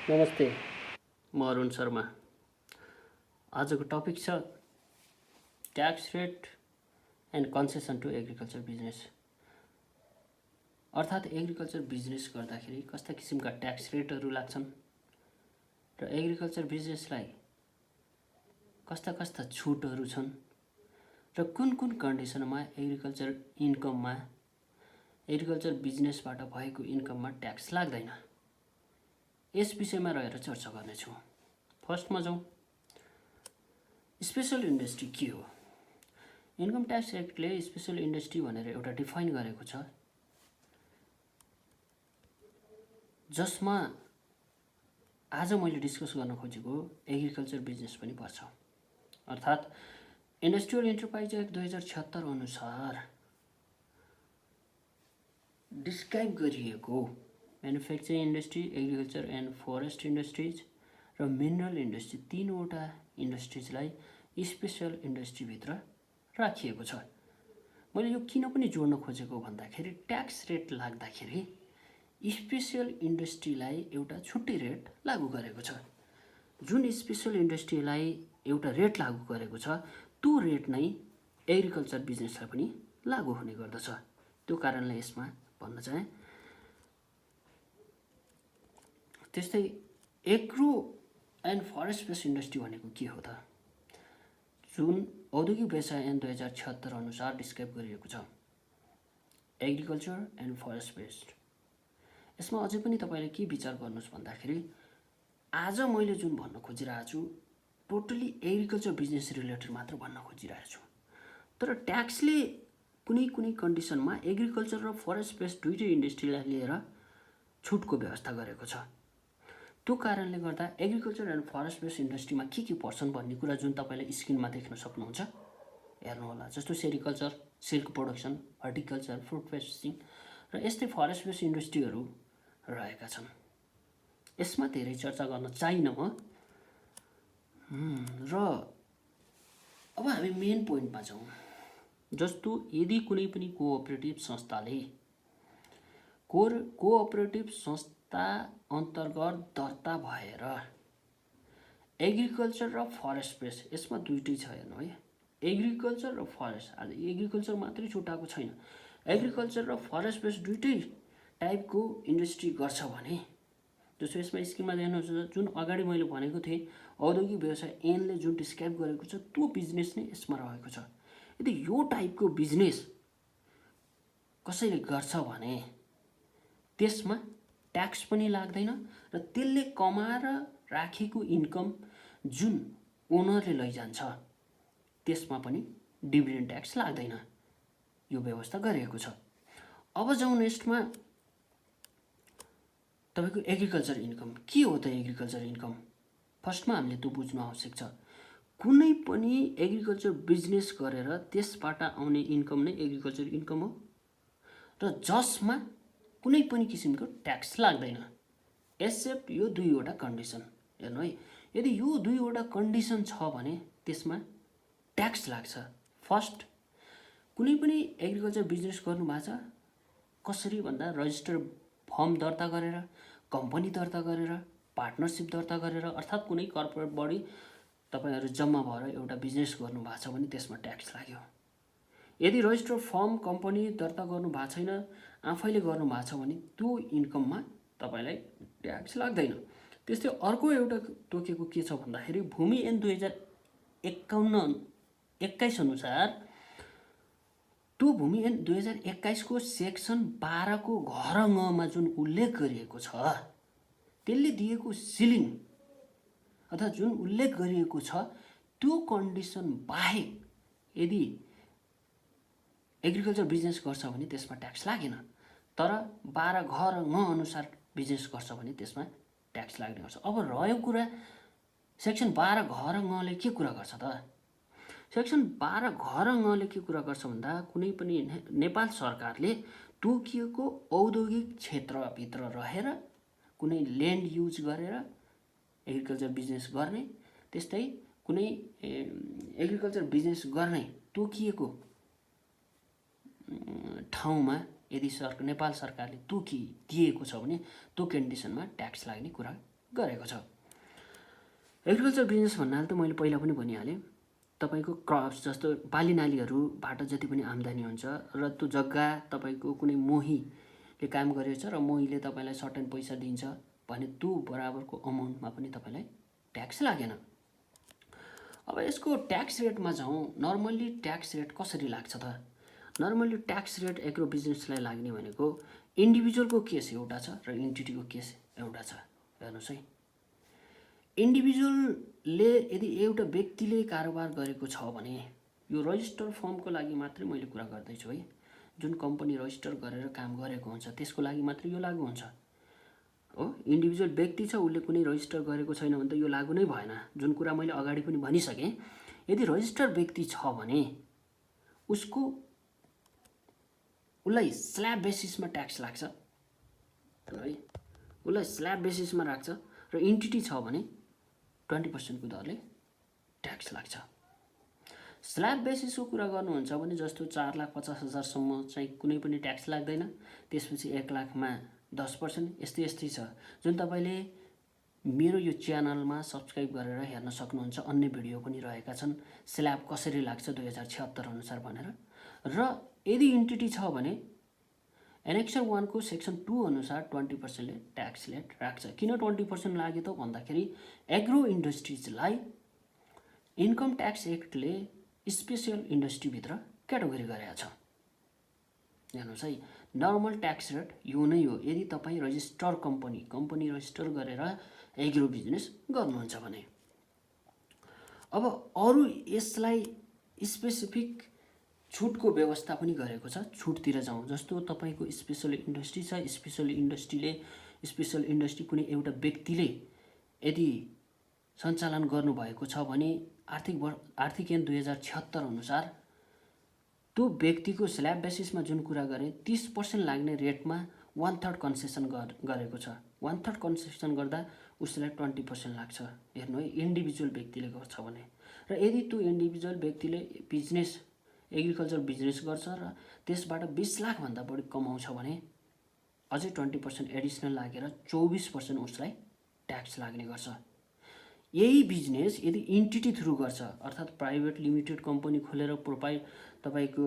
नमस्ते, म अरुण शर्मा। आजको टपिक छ tax rate and concession to agriculture business. अर्थात् एग्रिकल्चर बिजनेस गर्दाखेरि कस्ता किसिमका ट्याक्स रेटहरू लाग्छन् र एग्रिकल्चर बिजनेसलाई कस्ता कस्ता छुटहरू छन् र कुन कुन कन्डिसनमा एग्रिकल्चर बिजनेसबाट भएको इन्कममा ट्याक्स लाग्दैन, यस विषयमा रहेर चर्चा गर्नेछौँ। फर्स्टमा जाउँ, स्पेशल इन्डस्ट्री के हो? इन्कम ट्याक्स एक्टले स्पेशल इन्डस्ट्री भनेर एउटा डिफाइन गरेको छ, जसमा आज मैले डिस्कस गर्न खोजेको एग्रिकल्चर बिजनेस पनि पर्छ। अर्थात् इन्डस्ट्रियल एन्टरप्राइज एक्ट 2076 अनुसार डिस्क्राइब गरिएको manufacturing industry, agriculture and forest industries र मिनरल इन्डस्ट्री तीनवटा इन्डस्ट्रिजलाई स्पेशल इन्डस्ट्रीभित्र राखिएको छ। मैले यो किन पनि जोड्न खोजेको भन्दाखेरि ट्याक्स रेट लाग्दाखेरि स्पेशल इन्डस्ट्रीलाई एउटा छुट्टै रेट लागू गरेको छ। जुन स्पेशल इन्डस्ट्रीलाई एउटा रेट लागू गरेको छ त्यो रेट नै एग्रिकल्चर बिजनेसलाई पनि लागू हुने गर्दछ। त्यो कारणले यसमा भन्न चाहे। त्यस्तै agro and forest based industry भनेको के हो त? जुन औद्योगिक व्यवसाय ऐन 2076 अनुसार डिस्क्राइब गरिएको छ, एग्रिकल्चर एन्ड फरेस्ट बेस्ड। यसमा अझै पनि तपाईँले के विचार गर्नुहोस् भन्दाखेरि आज मैले जुन भन्न खोजिरहेको छु टोटली एग्रिकल्चर बिजनेस रिलेटेड मात्र भन्न खोजिरहेको छु। तर ट्याक्सले कुनै कुनै कन्डिसनमा एग्रिकल्चर र फरेस्ट बेस्ड दुईटै इन्डस्ट्रीलाई लिएर छुटको व्यवस्था गरेको छ। त्यो कारणले गर्दा एग्रिकल्चर एन्ड फरेस्ट बेस्ड इन्डस्ट्रीमा के पर्छन् भन्ने कुरा जुन तपाईँले स्क्रिनमा देख्न सक्नुहुन्छ, हेर्नुहोला। जस्तो sericulture, silk production, horticulture, fruit processing र यस्तै फरेस्ट बेस्ड इन्डस्ट्रीहरू रहेका छन्। यसमा धेरै चर्चा गर्न चाहिन्न म। र अब हामी मेन पोइन्टमा जाउँ। जस्तो यदि कुनै पनि कोअपरेटिभ संस्थाले कोअपरेटिभ संस्था अन्तर्गत दर्ता भएर एग्रिकल्चर र फरेस्ट बेस्ड, यसमा दुईटै छ हेर्नु है, एग्रिकल्चर र फरेस्ट। आज एग्रिकल्चर मात्रै छुटाएको छैन, एग्रिकल्चर र फरेस्ट बेस्ड दुईटै टाइपको इन्डस्ट्री गर्छ भने, जस्तो यसमा स्क्रिनमा देख्नुहुन्छ जुन अगाडि मैले भनेको थिएँ औद्योगिक व्यवसाय ऐनले जुन डिस्क्राइब गरेको छ त्यो बिजनेस नै यसमा रहेको छ। यदि यो टाइपको बिजनेस कसैले गर्छ भने त्यसमा ट्याक्स पनि लाग्दैन र त्यसले कमाएर राखेको इन्कम जुन ओनरले लैजान्छ त्यसमा पनि डिभिडेन्ड ट्याक्स लाग्दैन। यो व्यवस्था गरिएको छ। अब जाउँ नेक्स्टमा, तपाईको एग्रिकल्चर इन्कम के हो त? एग्रिकल्चर इन्कम फर्स्टमा हामीले त्यो बुझ्नु आवश्यक छ। कुनै पनि एग्रिकल्चर बिजनेस गरेर त्यसबाट आउने इन्कम नै एग्रिकल्चर इन्कम हो र जसमा कुनै पनि किसिमको ट्याक्स लाग्दैन, एक्सेप्ट यो दुईवटा कन्डिसन। हेर्नु है, यदि यो दुईवटा कन्डिसन छ भने त्यसमा ट्याक्स लाग्छ। फर्स्ट, कुनै पनि एग्रिकल्चर बिजनेस गर्नु भएको छ, कसरी भन्दा रजिस्टर फर्म दर्ता गरेर, कम्पनी दर्ता गरेर, पार्टनरसिप दर्ता गरेर, अर्थात् कुनै कर्पोरेट बडी तपाईहरु जम्मा भएर एउटा बिजनेस गर्नु भएको छ भने त्यसमा ट्याक्स लाग्यो। यदि रजिस्टर फर्म कम्पनी दर्ता गर्नु भएको छैन, आफैले गर्नु भएको छ भने त्यो इन्कममा तपाईलाई ट्याक्स लाग्दैन। त्यस्तै अर्को एउटा तोकेको के छ भन्दाखेरि भूमि ऐन 2051 अनुसार त्यो भूमि ऐन 2021 को सेक्सन 12 को घर ङमा जुन उल्लेख गरिएको छ त्यसले दिएको सिलिङ अथवा जुन उल्लेख गरिएको छ त्यो कन्डिसन बाहेक यदि एग्रिकल्चर बिजनेस गर्छ भने त्यसमा ट्याक्स लागेन। तर 12 घर ङ अनुसार बिजनेस गर्छ भने त्यसमा ट्याक्स लाग्ने गर्छ। अब रह्यो कुरा सेक्सन 12 घर ङले के कुरा गर्छ त? सेक्सन 12 घर ङले के कुरा गर्छ भन्दा कुनै पनि नेपाल सरकारले तोकिएको औद्योगिक क्षेत्रभित्र रहेर कुनै ल्यान्ड युज गरेर एग्रिकल्चर बिजनेस गर्ने, त्यस्तै कुनै एग्रिकल्चर बिजनेस गर्ने तोकिएको ठाउँमा यदि नेपाल सरकारले तोकिदिएको छ भने त्यो कन्डिसनमा ट्याक्स लाग्ने कुरा गरेको छ। एग्रिकल्चर बिजनेस भन्नाले त मैले पहिला पनि भनिहालेँ, तपाईँको क्रप्स जस्तो बालीनालीहरूबाट जति पनि आम्दानी हुन्छ र त्यो जग्गा तपाईँको कुनै मोहीले काम गरेको छ र मोहीले तपाईँलाई सर्टेन पैसा दिन्छ भने त्यो बराबरको अमाउन्टमा पनि तपाईँलाई ट्याक्स लागेन। अब यसको ट्याक्स रेटमा जाउँ। नर्मल्ली ट्याक्स रेट कसरी लाग्छ त? नर्मल्ली ट्याक्स रेट एग्रो बिजनेसलाई लाग्ने भनेको इन्डिभिजुअलको केस एउटा छ र इन्टिटीको केस एउटा छ। हेर्नुहोस् है, इन्डिभिजुअलले यदि एउटा व्यक्तिले कारोबार गरेको छ भने यो रजिस्टर फर्मको लागि मात्रै मैले कुरा गर्दैछु है, जुन कम्पनी रजिस्टर गरेर काम गरेको हुन्छ त्यसको लागि मात्रै यो लागू हुन्छ हो। इन्डिभिजुअल व्यक्ति छ, उसले कुनै रजिस्टर गरेको छैन भने त यो लागू नै भएन। जुन कुरा मैले अगाडि पनि भनिसकेँ, यदि रजिस्टर व्यक्ति छ भने उसलाई स्ल्याब बेसिसमा ट्याक्स लाग्छ है, उसलाई स्ल्याब बेसिसमा राख्छ र इन्टिटी छ भने 20% को दरले ट्याक्स लाग्छ। स्ल्याब बेसिसको कुरा गर्नुहुन्छ भने जस्तो 4,50,000 चाहिँ कुनै पनि ट्याक्स लाग्दैन, त्यसपछि 1 लाखमा 10%, यस्तै छ। जुन तपाईँले मेरो यो च्यानलमा सब्सक्राइब गरेर हेर्न सक्नुहुन्छ। अन्य भिडियो पनि रहेका छन् स्ल्याब कसरी लाग्छ 2076 अनुसार भनेर। र यदि इन्टिटी छ भने एनेक्सर 1 को सेक्सन 2 अनुसार 20%ले ट्याक्स रेट राख्छ। किन 20% लाग्यो त भन्दाखेरि एग्रो इन्डस्ट्रिजलाई इन्कम ट्याक्स एक्टले स्पेशल इन्डस्ट्रीभित्र क्याटेगोरी गरेको छ। हेर्नुहोस् है, नर्मल ट्याक्स रेट यो नै हो यदि तपाईँ रजिस्टर कम्पनी रजिस्टर गरेर एग्रो बिजनेस गर्नुहुन्छ भने। अब अरू यसलाई स्पेसिफिक छुटको व्यवस्था पनि गरेको छ। छुटतिर जाउँ। जस्तो तपाईँको स्पेशल इन्डस्ट्री छ, स्पेशल इन्डस्ट्री कुनै एउटा व्यक्तिले यदि सञ्चालन गर्नुभएको छ भने आर्थिक ऐन 2076 अनुसार त्यो व्यक्तिको स्ल्याब बेसिसमा जुन कुरा गरेँ 30% लाग्ने रेटमा 1/3 कन्सेसन गरेको छ। 1/3 कन्सेसन गर्दा उसलाई 20% लाग्छ। हेर्नु है, इन्डिभिजुअल व्यक्तिले गर्छ भने। र यदि त्यो इन्डिभिजुअल व्यक्तिले एग्रिकल्चर बिजनेस गर्छ र त्यसबाट 20 लाखभन्दा बढी कमाउँछ भने अझै 20% एडिसनल लागेर 24% उसलाई ट्याक्स लाग्ने गर्छ। यही बिजनेस यदि इन्टिटी थ्रु गर्छ, अर्थात् प्राइभेट लिमिटेड कम्पनी खोलेर तपाईँको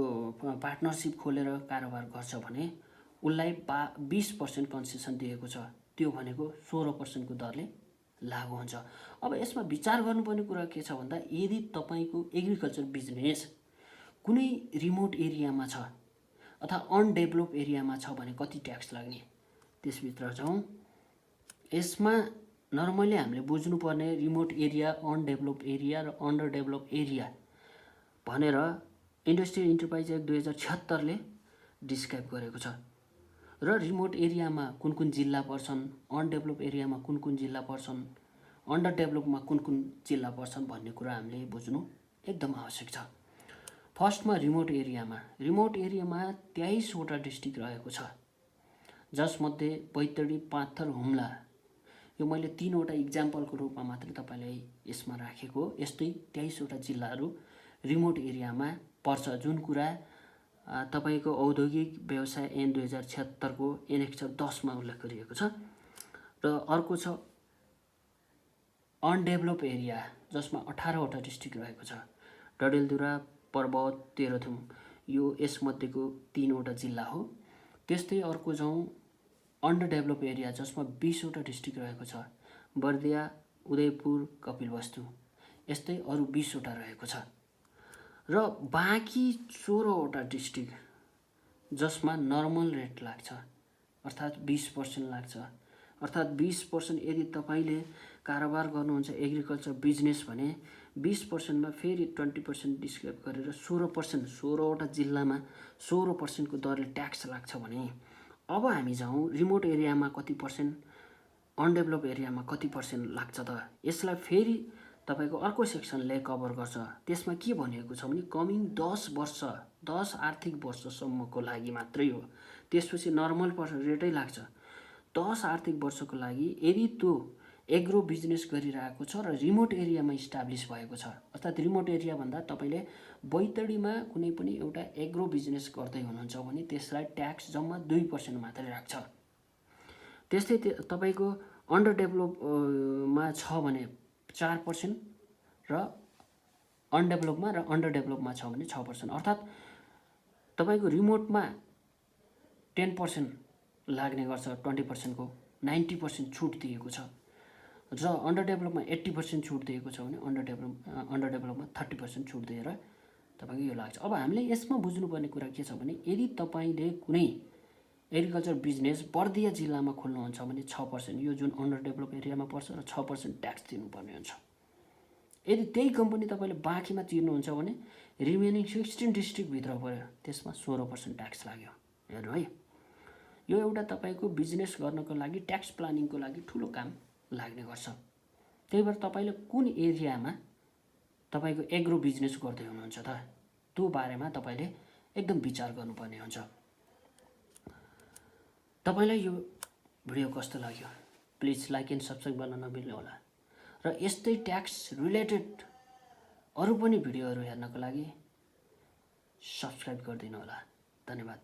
पार्टनरसिप खोलेर कारोबार गर्छ भने उसलाई 20% कन्सेसन दिएको छ। त्यो भनेको 16% को दरले लागू हुन्छ। अब यसमा विचार गर्नुपर्ने कुरा के छ भन्दा यदि तपाईँको एग्रिकल्चर बिजनेस कुनै रिमोट एरियामा छ अथवा अनडेभलप एरियामा छ भने कति ट्याक्स लाग्ने, त्यसभित्र जाउँ। यसमा नर्मली हामीले बुझ्नुपर्ने रिमोट एरिया, अनडेभलप एरिया र अन्डर डेभलप एरिया भनेर इन्डस्ट्रियल इन्टरप्राइज एक्ट 2076 ले डिस्क्राइब गरेको छ। र रिमोट एरियामा कुन कुन जिल्ला पर्छन्, अनडेभलप एरियामा कुन कुन जिल्ला पर्छन्, अन्डर डेभलपमा कुन कुन जिल्ला पर्छन् भन्ने कुरा हामीले बुझ्नु एकदम आवश्यक छ। फर्स्टमा रिमोट एरियामा 23वटा डिस्ट्रिक्ट रहेको छ, जसमध्ये बैतडी, पाथर, हुम्ला। यो मैले 3वटा इक्जाम्पलको रूपमा मात्रै तपाईँलाई यसमा राखेको। यस्तै 23वटा जिल्लाहरू रिमोट एरियामा पर्छ, जुन कुरा तपाईँको औद्योगिक व्यवसाय ऐन 2076 को एनेक्सर 10 मा उल्लेख गरिएको छ। र अर्को छ अनडेभलप एरिया, जसमा 18वटा डिस्ट्रिक्ट रहेको छ। डडेलधुरा, पर्वत, तेह्रथुम यो यसमध्येको 3वटा जिल्ला हो। त्यस्तै अर्को जाउँ अन्डर डेभलप एरिया, जसमा 20वटा डिस्ट्रिक्ट रहेको छ। बर्दिया, उदयपुर, कपिलवस्तु यस्तै अरू 20वटा रहेको छ। र बाँकी 16वटा डिस्ट्रिक्ट जसमा नर्मल रेट लाग्छ, अर्थात् 20% लाग्छ। अर्थात् 20% यदि तपाईँले कारोबार गर्नुहुन्छ एग्रिकल्चर बिजनेस भने 20%मा फेरि 20% डिस्क्राइब गरेर 16%, 16वटा जिल्लामा 16% को दरले ट्याक्स लाग्छ भने अब हामी जाउँ रिमोट एरियामा कति पर्सेन्ट, अनडेभलप एरियामा कति पर्सेन्ट लाग्छ त। यसलाई फेरि तपाईँको अर्को सेक्सनले कभर गर्छ। त्यसमा के भनिएको छ भने कमिङ 10 आर्थिक वर्षसम्मको लागि मात्रै हो। त्यसपछि नर्मल रेटै लाग्छ। 10 आर्थिक वर्षको लागि यदि त्यो एग्रो बिजनेस गरिरहेको छ र रिमोट एरियामा इस्टाब्लिस भएको छ, अर्थात् रिमोट एरिया भन्दा तपाईँले बैतडीमा कुनै पनि एउटा एग्रो बिजनेस गर्दै हुनुहुन्छ भने त्यसलाई ट्याक्स जम्मा 2% मात्रै राख्छ। त्यस्तै तपाईँको अन्डर डेभलपमा छ भने 4% र अनडेभलपमा र अन्डर डेभलपमा छ भने 6%, अर्थात् तपाईँको रिमोटमा 10% लाग्ने गर्छ, 20% को 90% छुट दिएको छ, र अन्डर डेभलपमा 80% छुट दिएको छ भने अन्डर डेभलपमा 30% छुट दिएर तपाईँको यो लाग्छ। अब हामीले यसमा बुझ्नुपर्ने कुरा के छ भने यदि तपाईँले कुनै एग्रिकल्चर बिजनेस बर्दिया जिल्लामा खोल्नुहुन्छ भने 6%, यो जुन अन्डर डेभलप एरियामा पर्छ, र 6% ट्याक्स दिनुपर्ने हुन्छ। यदि त्यही कम्पनी तपाईँले बाँकीमा तिर्नुहुन्छ भने रिमेनिङ 16 डिस्ट्रिक्टभित्र पऱ्यो, त्यसमा 16% ट्याक्स लाग्यो। हेर्नु है, यो एउटा तपाईँको बिजनेस गर्नको लागि ट्याक्स प्लानिङको लागि ठुलो काम लाग्ने गर्छ। त्यही भएर तपाईँले कुन एरियामा तपाईँको एग्रो बिजनेस गर्दै हुनुहुन्छ त, त्यो बारेमा तपाईँले एकदम विचार गर्नुपर्ने हुन्छ। तपाईँलाई यो भिडियो कस्तो लाग्यो प्लिज लाइक एन्ड सब्सक्राइब गर्न नबिर्नु होला, र यस्तै ट्याक्स रिलेटेड अरू पनि भिडियोहरू हेर्नको लागि सब्सक्राइब गरिदिनु होला। धन्यवाद।